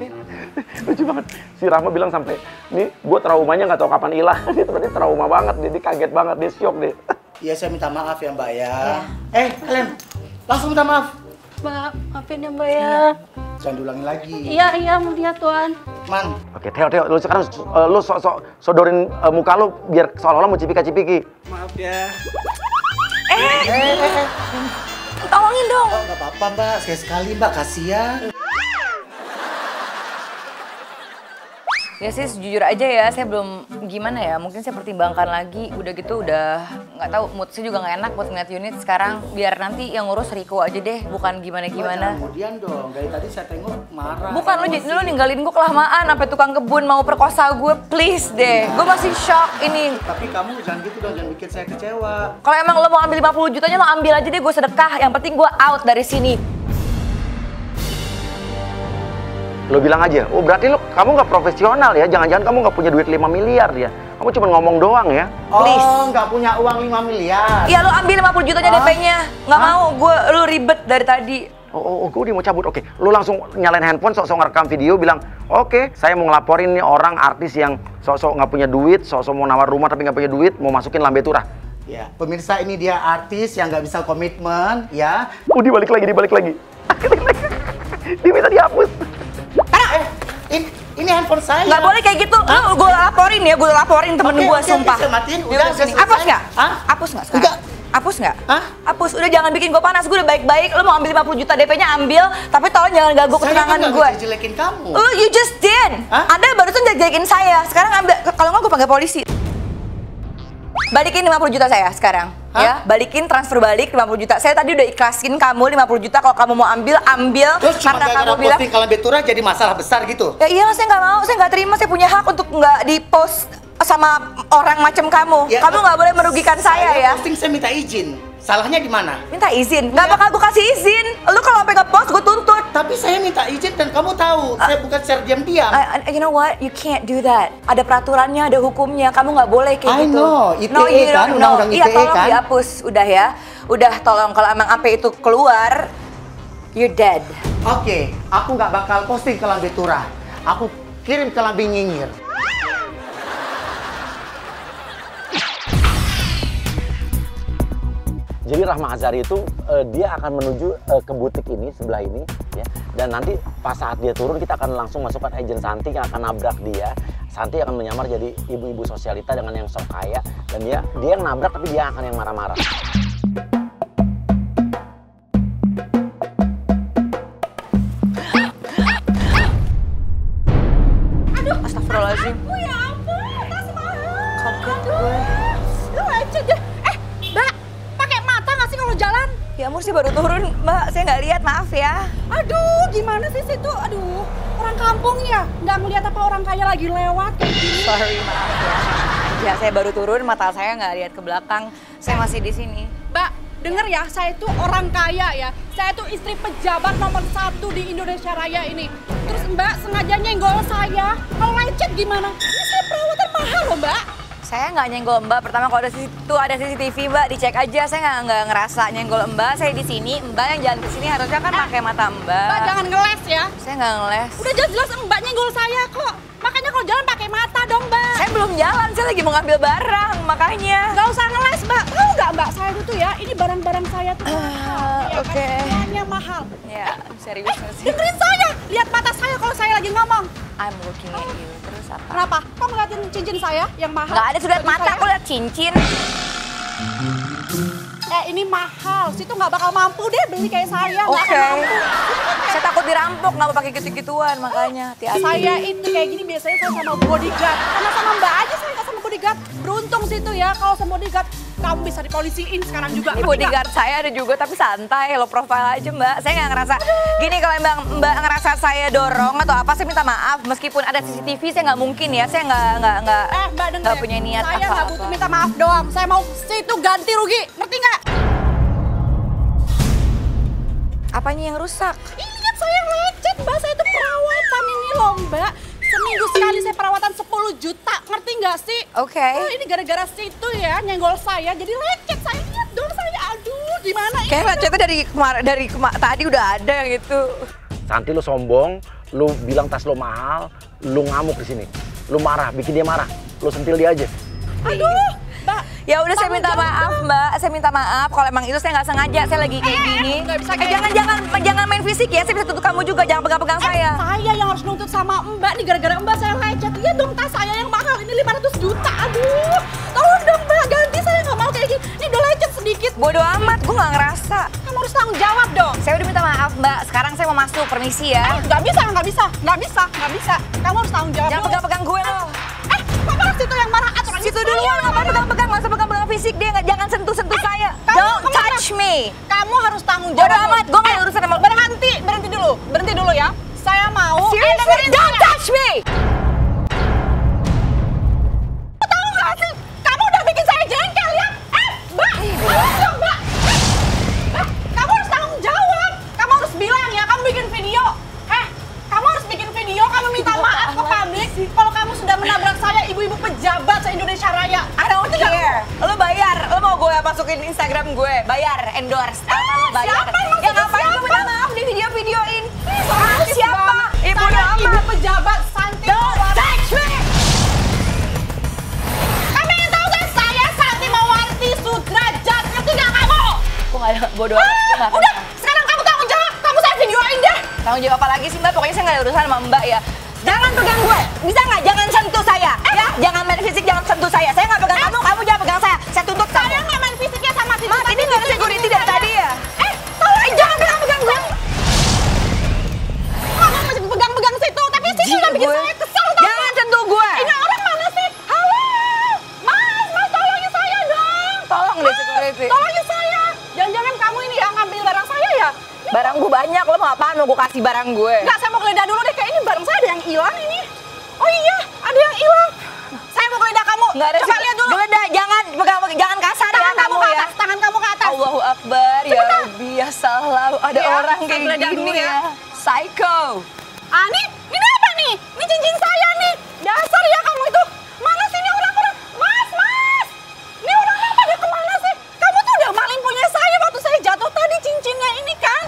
Lucu banget. Si Rahma bilang sampai, nih gue traumanya nggak tahu kapan hilang. Dia berarti trauma banget, dia kaget banget, dia syok deh. Iya, saya minta maaf ya, Mbak ya. Kalian langsung minta maaf. Mbak, maafin ya Mbak ya. Jangan diulangi lagi. Iya mau lihat Tuan. Man, Oke, Theo, lu sekarang lu sodorin muka lu biar seolah-olah mau cipika-cipiki. Maaf ya. Tolongin dong. oh, nggak apa-apa Mbak, sekali-sekali Mbak, kasihan. Ya sih, jujur aja ya, saya belum gimana ya, mungkin saya pertimbangkan lagi. Udah gitu udah nggak tahu, mood saya juga nggak enak buat ngeliat unit sekarang. Biar nanti yang ngurus Riko aja deh, bukan gimana-gimana. Kemudian dong, dari tadi saya tengok marah. Bukan, lu ninggalin gue kelamaan sampai tukang kebun mau perkosa gue, please deh. Gue masih shock ini. Tapi kamu jangan gitu dong, jangan bikin saya kecewa. Kalau emang lo mau ambil 50 jutanya, lo ambil aja deh, gue sedekah. Yang penting gue out dari sini. Lo bilang aja, oh berarti kamu nggak profesional ya, jangan-jangan kamu nggak punya duit 5 miliar ya. Kamu cuma ngomong doang ya. Please. Oh, nggak punya uang 5 miliar. Ya lo ambil 50 jutanya DP-nya. Nggak mau, lu ribet dari tadi. Oh, gue udah mau cabut. Oke, lu langsung nyalain handphone, sok-sok ngerekam video, bilang, oke, saya mau ngelaporin nih orang artis yang sok-sok nggak punya duit, sok-sok mau nawar rumah tapi nggak punya duit, mau masukin lambe turah. Ya, pemirsa, ini dia artis yang nggak bisa komitmen, ya. Dibalik lagi. Dia minta dihapus. Karena Ini handphone saya. Nggak boleh kayak gitu. Lu gue laporin ya, gue laporin temen gue, sumpah. Saya matiin, Ya udah sini. Hapus nggak? Hah? Hapus nggak sekarang? Enggak. Hapus nggak? Hah? Hapus. Udah jangan bikin gue panas. Gue udah baik-baik. Lu mau ambil 50 juta DP-nya ambil, tapi tolong jangan ganggu ketenangan gue. Saya kan jelekin kamu. You just did. Hah? Anda barusan jelekin saya. Sekarang ambil, kalau nggak gue panggil polisi. Balikin 50 juta saya sekarang. Hah? Ya, balikin transfer balik 50 juta. Saya tadi udah ikhlasin kamu 50 juta. Kalau kamu mau ambil, ambil. Terus cuma karena kamu gara-gara bilang posting Kalian Betura jadi masalah besar gitu? ya iyalah, saya nggak mau, saya nggak terima, saya punya hak untuk nggak di-post sama orang macam kamu. Ya, Kamu nggak boleh merugikan saya ya. Posting saya minta izin. Salahnya di mana? Minta izin, nggak bakal gue kasih izin. Lu kalau sampai nge-post, gue tuntut. Tapi saya minta izin dan kamu tahu, saya bukan share diam-diam. You know what? You can't do that. Ada peraturannya, ada hukumnya. Kamu nggak boleh kayak I gitu. know, ITE No, you kan, don't know. undang-undang Iya, ITE tolong kan. dihapus, udah ya. Udah, tolong kalau emang AP itu keluar, you're dead. Oke, aku nggak bakal posting ke Kalian Betura. Aku kirim ke Lambi Nyinyir. Jadi Rahma Azhari itu dia akan menuju ke butik ini sebelah ini ya. Dan nanti pas saat dia turun kita akan langsung masukkan agent Santi yang akan nabrak dia. Santi akan menyamar jadi ibu-ibu sosialita dengan yang sok kaya dan dia yang nabrak tapi dia akan yang marah-marah. Aduh, astagfirullahaladzim. Ya ampun, tas mahal. Kaget gue. Lu lecet deh. Mbak, pakai mata nggak sih kalau jalan? Ya ampun, sih baru turun, Mbak. Saya nggak lihat, maaf ya. Aduh, gimana sih situ? Aduh, orang kampung ya? Nggak ngeliat apa orang kaya lagi lewat kayak gini? Sorry, maaf ya. Ya, saya baru turun, mata saya nggak lihat ke belakang. Saya masih di sini. Mbak, denger ya, saya itu orang kaya ya. Saya itu istri pejabat nomor 1 di Indonesia Raya ini. Terus Mbak sengaja nyenggol saya. Kalau lecet gimana? Ini saya perawatan mahal loh, Mbak. Saya nggak nyenggol Mbak. Pertama kalau ada CCTV Mbak, dicek aja. Saya nggak ngerasa nyenggol Mbak. Saya di sini. Mbak yang jalan ke sini harusnya kan pakai mata Mbak. Mbak jangan ngeles ya. Saya nggak ngeles. Udah jelas-jelas Mbak nyenggol saya kok. Makanya kalau jalan pakai mata dong, Mbak. Saya belum jalan. Saya lagi mau ngambil barang, makanya. Nggak usah ngeles, Mbak. Tahu nggak, Mbak? Saya tuh ya, ini barang-barang saya tuh mahal. Ya, oke. kan? Semuanya mahal. Ya, serius nggak sih? Dengerin saya. Lihat mata saya kalau saya lagi ngomong. I'm looking at you. Terus apa? Kenapa? Kok ngeliatin cincin saya yang mahal? Nggak ada sudah Bagi mata, saya? aku lihat cincin. Ini mahal. Situ nggak bakal mampu deh beli kayak saya. Nggak Oke. akan mampu. Saya takut dirampok, nggak mau pakai gitu-gituan, makanya hati-hati. Saya itu kayak gini biasanya saya sama bodyguard. Karena sama Mbak aja saya nggak sama bodyguard. Beruntung situ ya kalau sama bodyguard. Kamu bisa dipolisiin sekarang juga. Ini bodyguard saya ada juga, tapi santai, low profile aja Mbak. Saya nggak ngerasa, gini kalau Mbak ngerasa saya dorong atau apa, saya minta maaf. Meskipun ada CCTV, saya nggak mungkin ya, saya Mbak denger nggak ya, punya niat saya apa-apa. nggak butuh minta maaf doang. Saya mau situ ganti rugi, ngerti nggak? Apanya yang rusak? Ini kan saya lecet, Mbak. Saya itu perawatan ini loh, Mbak. Seminggu sekali saya perawatan 10 juta, ngerti nggak sih? Oke. Oh, ini gara-gara situ ya, nyenggol saya, jadi lecet. Saya lihat dong saya, aduh gimana ini? Kayak lecetnya dari tadi udah ada yang itu. Santi lu sombong, lu bilang tas lu mahal, lu ngamuk di sini. Lu marah, bikin dia marah. Lu sentil dia aja. Aduh, Mbak. Ya udah saya tanggung minta jawab maaf dong. Mbak, saya minta maaf kalau emang itu saya nggak sengaja, saya lagi kayak gini. nggak bisa kayak Jangan main fisik ya, saya bisa tutup kamu juga, jangan pegang-pegang saya. Saya yang harus nuntut sama Mbak nih gara-gara Mbak saya lecet. Iya dong tas saya yang mahal ini 500 juta. Aduh, tolong dong Mbak ganti, saya nggak mau kayak gini. Ini udah lecet sedikit. Bodoh amat, gue nggak ngerasa. Kamu harus tanggung jawab dong. Saya udah minta maaf Mbak, sekarang saya mau masuk, permisi ya. Nggak bisa. Kamu harus tanggung jawab. Jangan dulu. pegang-pegang gue loh. Kok malah situ yang marah aturan Situ duluan, nggak mau pegang-pegang, nggak usah pegang-pegang fisik dia, jangan sentuh-sentuh saya. kamu Don't kemana? touch me. Kamu harus tanggung jawab. Bodoh amat, gue nggak urusan sama. Berhenti dulu ya. Saya mau. Seriously, don't touch me. Tahu nggak sih? Kamu udah bikin saya jengkel ya. Mbak, awas dong Mbak. Kamu harus tanggung jawab. Kamu harus bilang ya, kamu bikin video. Kamu harus bikin video, kamu minta maaf ke publik kalau kamu sudah menabrak saya, ibu-ibu pejabat se-Indonesia Raya. I don't care. Lo bayar, lo mau gue masukin Instagram gue, bayar, endorse. Lo bayar. siapa yang Ya maksudnya ngapain gue siapa? minta maaf di video-videoin? Artis Siapa? banget. Ibu Saya amat. ibu pejabat Santi. Don't touch me. Kamu ingin tahu kan saya Santi Mawarti Sudrajat, ngerti nggak kamu? Gue nggak ada bodoh. amat. Udah, sekarang kamu tanggung jawab. Kamu saya videoin deh. Tanggung jawab apa lagi sih Mbak? Pokoknya saya nggak ada urusan sama Mbak ya. Jangan pegang gua. bisa nggak jangan sentuh saya? Ya, jangan main fisik, jangan sentuh saya. Saya nggak pegang kamu, kamu jangan pegang saya. Saya tuntut kamu. Saya nggak main fisiknya sama si Mas, ini nggak ada security dari tadi ya? Tolong jangan pegang-pegang gue. Kamu masih pegang-pegang situ, tapi situ udah bikin saya kesel. Jangan sentuh gue. Ini orang mana sih? Halo, Mas, tolongin saya dong. Tolong deh security. Tolongin saya. Jangan-jangan kamu ini yang ngambil barang saya ya? Barang gue banyak, lo mau apaan? Mau gue kasih barang gue? Enggak, saya mau geledah dulu deh. Kayak ini barang saya ada yang hilang ini. Oh iya, ada yang hilang. Saya mau geledah kamu. Nggak ada Coba lihat dulu. Geledah, jangan pegang, jangan kasar ya Tangan kamu kamu ke ya. atas, tangan kamu ke atas. Allahu Akbar, ya Rabbi, ya salah. Ada Ya, orang saya kayak geledah gini dulu ya. ya. Psycho. Ah, ini apa nih? Ini cincin saya nih. Dasar ya kamu itu. Mana sih ini orang-orang? Mas. Ini orang-orang pada kemana sih? Kamu tuh udah maling punya saya waktu saya jatuh tadi cincinnya ini kan?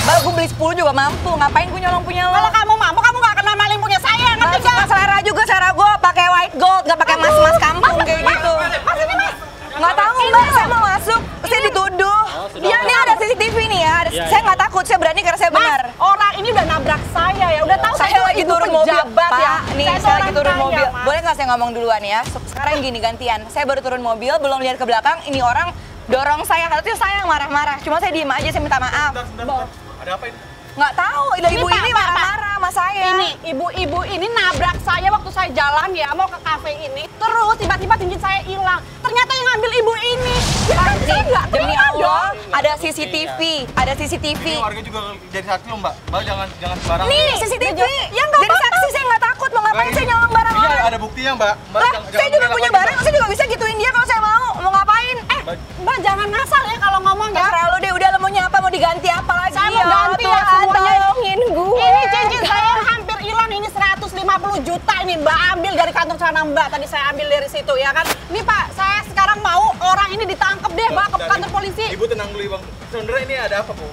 Mbak, gue beli 10 juga mampu. Ngapain gue nyolong punya lo? Kalau kamu mampu, kamu gak kenal maling punya saya, ngerti Nggak gak? selera juga, selera gue pakai white gold, nggak pakai mas-mas kampung kayak gitu. Mas, ini mas. Nggak tahu Mbak, saya mau masuk, saya dituduh. Dia ini ada CCTV nih ya, saya nggak takut, saya berani karena saya benar. Mas, orang ini udah nabrak saya ya, udah tahu Saya lagi ibu turun mobil, pejabat Pak. ya. Nih, tuh saya lagi orang turun kaya, mobil. Mas. Boleh nggak saya ngomong duluan ya? Sekarang gini gantian, saya baru turun mobil, belum lihat ke belakang, ini orang dorong saya, harusnya saya yang marah-marah. Cuma saya diem aja, saya minta maaf. Ada apa ini? Nggak tahu, ibu Pak, ini Pak, marah-marah sama saya. Ini ibu-ibu ini nabrak saya waktu saya jalan ya mau ke kafe ini. Terus tiba-tiba cincin saya hilang. Ternyata yang ngambil ibu ini. Ya kan saya nggak Demi terima Allah, dong. ada CCTV, ada CCTV. Ini warga juga jadi saksi loh, Mbak. Mbak jangan sembarangan. Nih, CCTV. Ya, nggak Jadi apa-apa. saksi saya nggak takut, mau ngapain saya nyolong barang Iya, orang. ada buktinya, Mbak. Mbak Lah, jangan saya juga mengelak punya lagi, barang, saya juga bisa gituin dia kalau saya mau. Mau ngapain? Mbak jangan ngasal ya kalau ngomong ya. Terserah lu deh, udah lo mau nyapa, mau diganti apa lagi? Saya mau ganti ya Tuhan, semuanya. tolongin gue. Ini cincin saya hampir hilang, ini 150 juta ini Mbak ambil dari kantor sana Mbak. Tadi saya ambil dari situ ya kan. Ini Pak, saya sekarang mau orang ini ditangkap deh Mbak ke kantor polisi. Ibu tenang dulu, Bang. Sebenarnya ini ada apa, Bu?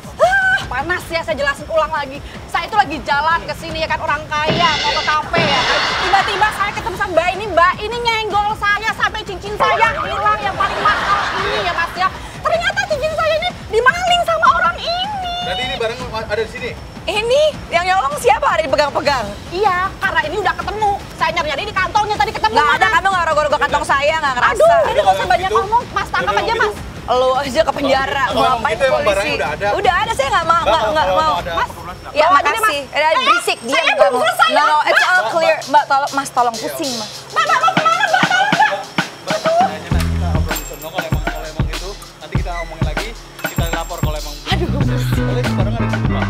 Panas ya, saya jelasin ulang lagi. Saya itu lagi jalan ke sini ya kan, orang kaya mau ke kafe ya kan. Tiba-tiba saya ketemu sama Mbak ini nyenggol saya sampai cincin saya hilang yang paling mahal ini ya Mas ya. Ternyata cincin saya ini dimaling sama orang ini. Berarti ini barang ada di sini. Ini yang nyolong siapa? Ada dipegang-pegang? Iya, karena ini udah ketemu. Saya nyari-nyari di kantongnya tadi ketemu. Nggak ada, mana? kamu nggak rogoh-rogoh kantong saya, nggak ngerasa. Aduh, udah nggak usah Kalau banyak gitu, ngomong. Mas, tangkap aja Mas. Lu aja ke penjara, Kalau mau emang ngapain gitu emang polisi? barangnya udah ada. Udah ada, saya nggak mau, Mbak, nggak kalau mau. ada Mas, keperluan silakan. Ya bawa aja deh, makasih, Mas. ada berisik saya diam belum kamu. selesai, No, no, it's Mbak. all clear. Mbak, tolong, Mas, tolong pusing, Mas. Mbak mau kemana Mbak? Tolong Mbak. Mbak, nanti kita obrol di sono kalau emang itu nanti kita omongin lagi, kita lapor kalau emang. Aduh, boleh barang ada di sini, Pak.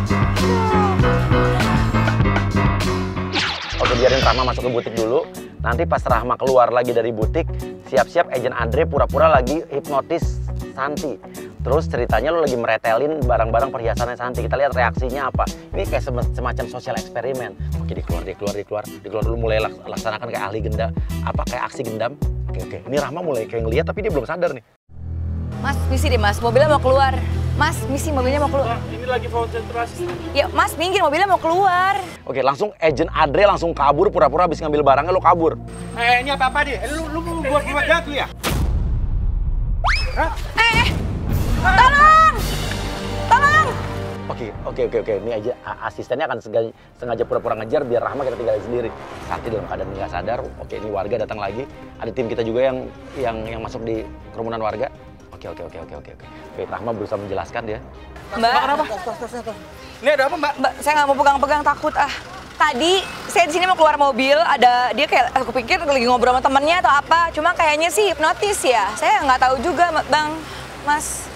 Oke, biarin Rahma masuk ke butik dulu. Nanti pas Rahma keluar lagi dari butik, siap-siap agent Andre pura-pura lagi hipnotis Santi. Terus ceritanya lo lagi meretelin barang-barang perhiasannya Santi. Kita lihat reaksinya apa. Ini kayak semacam sosial eksperimen. Oke, dikeluar dulu mulai laksanakan kayak ahli gendam, kayak aksi gendam. Oke. Ini Rahma mulai kayak ngeliat tapi dia belum sadar nih. Mas, misi deh Mas, mobilnya mau keluar. Mas, misi mobilnya mau keluar. Ini lagi konsentrasi. Ya, Mas, minggir, mobilnya mau keluar. Oke, langsung agent Andre langsung kabur pura-pura habis ngambil barangnya lo kabur. Ini apa-apa deh? Lu mau buat jatuh ya? Tolong! Oke. Ini aja asistennya akan sengaja pura-pura ngejar biar Rahma kita tinggalin sendiri. Santi dalam keadaan nggak sadar. Oke, ini warga datang lagi. Ada tim kita juga yang masuk di kerumunan warga. Oke. Oke, Rahma berusaha menjelaskan dia. Mbak, Kenapa? Ini ada apa, Mbak? Mbak, saya nggak mau pegang-pegang, takut ah. Tadi saya di sini mau keluar mobil, ada dia kayak aku pikir lagi ngobrol sama temennya atau apa. Cuma kayaknya sih hipnotis ya. Saya nggak tahu juga, Bang, Mas.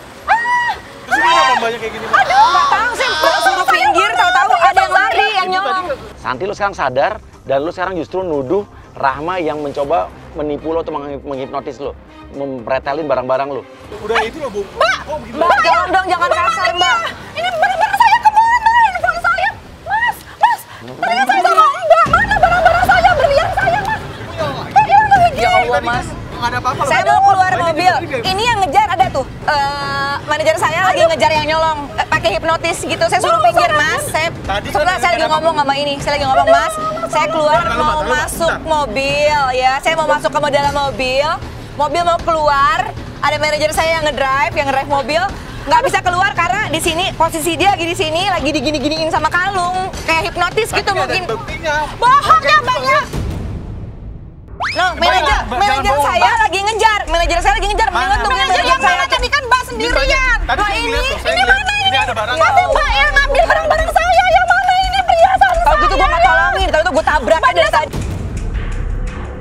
Terus ini apa mbaknya kayak gini, Mbak? Nggak tahu sih, suruh pinggir, tahu-tahu ada yang lari, yang nyolong. Santi lu sekarang sadar dan lu sekarang justru nuduh Rahma yang mencoba menipu lo atau menghipnotis lo, mempretelin barang-barang lo. Udah itu loh, Bu. Mbak! Oh, begini. Mbak, jangan dong, jangan kasar, Mbak. Ini barang-barang saya kemana? Handphone saya. Mas! Tanya saya sama Mbak, mana barang-barang saya, berlian saya, Mas? Ya Allah, Mas. Nggak ada apa-apa. Saya mau keluar mobil. Ini yang ngejar ada tuh. Manajer saya lagi ngejar yang nyolong pakai hipnotis gitu. Saya suruh pinggir, Mas. Sebentar saya lagi ngomong sama ini. Saya lagi ngomong, Mas. Saya keluar mau masuk mobil ya. Saya mau masuk ke dalam mobil. Mobil mau keluar. Ada manajer saya yang ngedrive mobil. nggak bisa keluar karena di sini posisi dia lagi di sini lagi digini-giniin sama kalung kayak hipnotis gitu mungkin. Bohong ya Mbak ya. Loh, manajer saya lagi ngejar, manajer saya lagi ngejar. Mendingan tungguin Manajer yang saya. mana tadi kan Mbak sendirian. Tadi Nah saya ini ngeliat tuh, saya mana ngeliat. ini? Ini ada barang. Tapi Mbak yang ngambil barang-barang saya, yang mana ini perhiasan saya? Kalau gitu gue nggak tolongin, kalau itu gue tabrak aja dari tadi.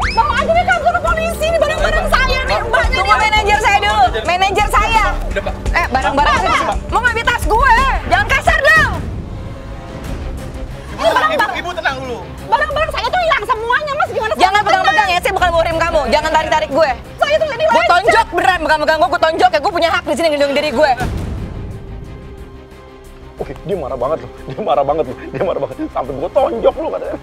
Bawa aja nih kantor polisi, ini barang-barang saya nih Mbaknya. Tunggu manajer saya dulu, manajer saya. Udah, Pak. Barang-barang saya. Mau ngambil tas gue, jangan kasar dong. Ibu tenang dulu. Barang-barang saya tuh hilang semuanya Mas, gimana? Jangan pegang-pegang ya, saya bukan murim kamu. Jangan tarik-tarik gue. Saya tuh jadi Gue tonjok beneran, pegang-pegang gue tonjok ya. Gue punya hak di sini ngelindungi diri gue. Oke, dia marah banget loh. Dia marah banget loh. Dia marah banget. Sampai gue tonjok lu katanya.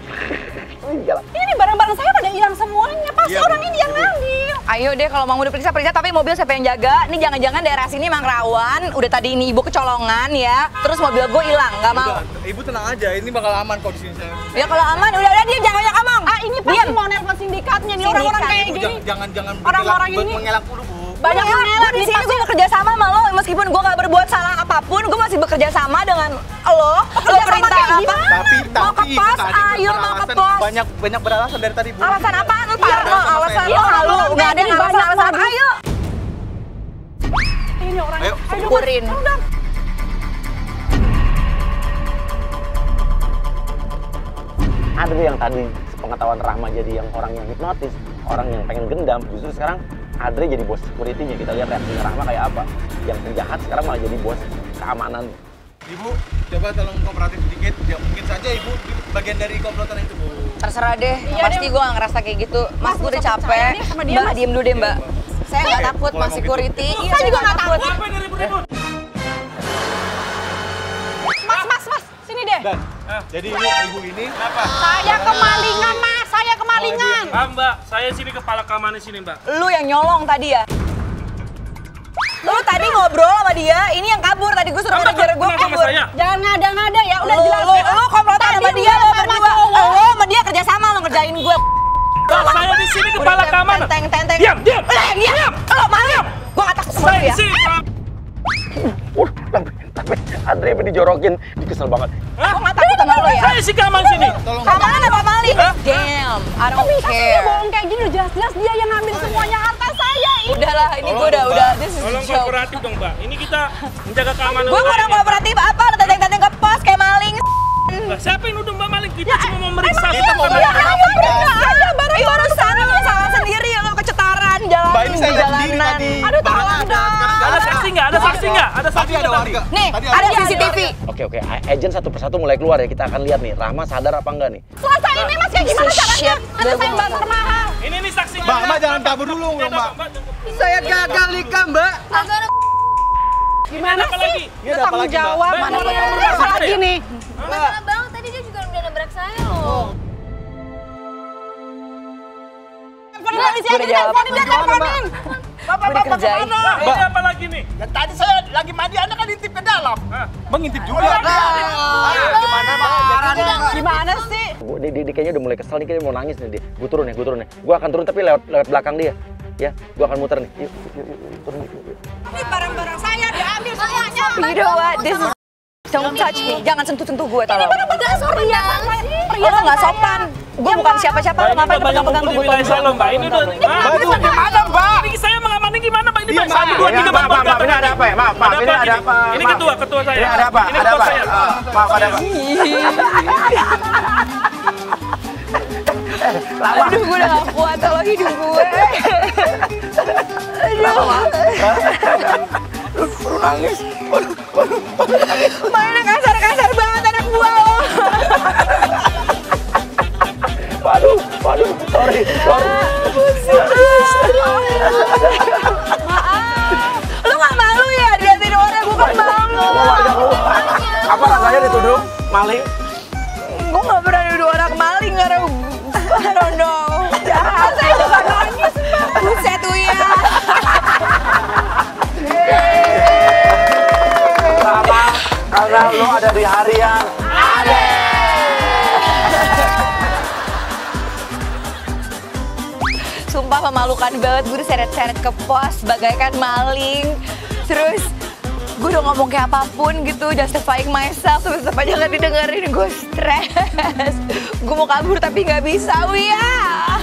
Iyalah. Ini barang-barang saya pada hilang semuanya. Pasti Iya, orang ini yang ngambil. Ayo deh kalau mau diperiksa-periksa, tapi mobil siapa yang jaga? Ini jangan-jangan daerah sini emang rawan. Udah tadi ini ibu kecolongan ya. Terus mobil gue hilang, nggak mau. Ibu tenang aja, ini bakal aman kok di sini saya. Ya kalau aman, udah diam, jangan banyak ngomong. Ini pasti mau nelpon sindikatnya nih orang-orang kayak Ibu gini. jangan Orang-orang ini mengelak dulu, Bu. Banyak yang ngelak di sini gue bekerja sama sama lo, meskipun gue gak berbuat salah apapun, gue masih bekerja sama dengan lo. Lo perintah apa? Mau ke Ibu pos, tadi ayo mau ke beralasan, pos. banyak beralasan dari tadi, Bu. Alasan apa? Ntar Iya, lo, sama alasan saya. lo halu, gak ada yang alasan-alasan. Ayo. Ini orang. Ayo. Syukurin. Adri yang tadi sepengetahuan Rahma jadi yang orang yang hipnotis, orang yang pengen gendam, justru sekarang Adri jadi bos security-nya. Kita lihat reaksinya Rahma kayak apa. Yang penjahat sekarang malah jadi bos keamanan. Ibu, coba tolong kooperatif sedikit. Ya mungkin saja Ibu bagian dari komplotan itu, Bu. Terserah deh, Iya pasti deh. gue gak ngerasa kayak gitu. Mas, gue udah usah percaya capek. deh sama dia, Mbak, Mas. diem dulu deh, Mbak. Saya gak Oke, takut, mulai Mas mau security. Iya, Saya juga nggak takut. Mas, sini deh. Dan, jadi ini Ibu ini apa? Saya kemalingan, Mas. Saya kemalingan. Mbak, saya sini kepala keamanan sini, Mbak. Lu yang nyolong tadi ya? Lu tadi ngobrol sama dia, ini yang kabur. Tadi gue suruh manajer gue kenal sama kabur. saya? Jangan ngada-ngada ya. Udah Lu, jelas. lu komplotan sama Tadi dia, lu lo sama berdua. cowok. Lo sama dia kerja sama, lo ngerjain gue. Mbak, saya di sini kepala keamanan. Tenteng. Diam. Diam. Lo maling. Gue gak takut sama Saya lu di ya. sini. Tapi Adri apa dijorokin, dia kesel banget. Gue gak takut sama lo ya. Saya si keamanan sini. Keamanan apa maling? Damn, I don't Bisa sih dia care. bohong kayak gini. Jelas-jelas dia yang ngambil semuanya harta saya. Udahlah, ini gue udah, this is a Tolong joke. kooperatif dong, Mbak. Ini kita menjaga keamanan. Gue kurang kooperatif apa? Lo tenteng-tenteng ke pos kayak maling. Lah, siapa yang nuduh Mbak maling? Kita cuma mau meriksa. Kita mau Ya, meriksa. itu urusan lo salah sendiri, lo kecetaran jalan Mbak, ini di saya lihat sendiri jalanan. tadi. Aduh, Barang tolong ada, dong. sekarang nggak Ada saksi nggak? Ada saksi nggak? Ada saksi Tadi ada nggak warga. Nih, Tadi ada warga. CCTV. Oke, agent satu persatu mulai keluar ya. Kita akan lihat nih, Rahma sadar apa enggak nih. Selesai ini Mas kayak gimana Piece of caranya? shit. Nanti saya bayar mahal. Ini saksinya. Mbak, jangan kabur dulu, Mbak. Saya gagal nikah, Mbak. Gimana Apa sih? lagi? Ini ada apa Tanggung lagi, Mbak? jawab. Mbak, Mana ini ada apa lagi nih? Masalah banget, tadi dia juga udah nabrak saya loh. Teleponin polisi aja, teleponin dia, teleponin. Gue dikerjain. Ini apa lagi nih? Tadi saya lagi mandi, Anda kan intip ke dalam. Mengintip juga. Gimana sih? Dia kayaknya udah mulai kesel nih, kayaknya mau nangis nih dia. Gue turun ya. Gue akan turun tapi lewat belakang dia. Ya, gue akan muter nih. Yuk, turun yuk. Ini barang-barang saya diambil semuanya. You know what? This is... Don't touch me. Jangan sentuh-sentuh gue, tolong. Barang-barang perhiasan saya. Lo tuh gak sopan. Gue bukan siapa-siapa. Mbak, Lo ini ngapain udah banyak pegang-pegang kumpul di gue? wilayah saya loh, Mbak. Ini udah... Aduh, gimana, Mbak? Ini saya mengamani gimana, Mbak? Ini Iya, Mbak, 1, 2, 3, 4, Maaf, ini ada apa ya? Maaf, ini ada apa? Ini ketua saya. Ini ada apa? Ini Ada ketua apa? saya. Maaf, ada apa? Aduh, gue udah gak kuat kalau hidup gue. Mainnya kasar-kasar banget anak buah lo. Waduh, sorry. Lu gak malu ya diliatin orang, gue kan malu. Apa rasanya dituduh maling? Gue gak berani nuduh orang maling karena I don't know. Jahat, saya juga nangis. Buset tuh ya. Karena lo ada di hari yang Sumpah memalukan banget, gue diseret-seret ke pos bagaikan maling. Terus Gue udah ngomong kayak apapun gitu, justifying myself, tapi tetap aja gak didengerin, gue stres. Gue mau kabur tapi gak bisa, Wia.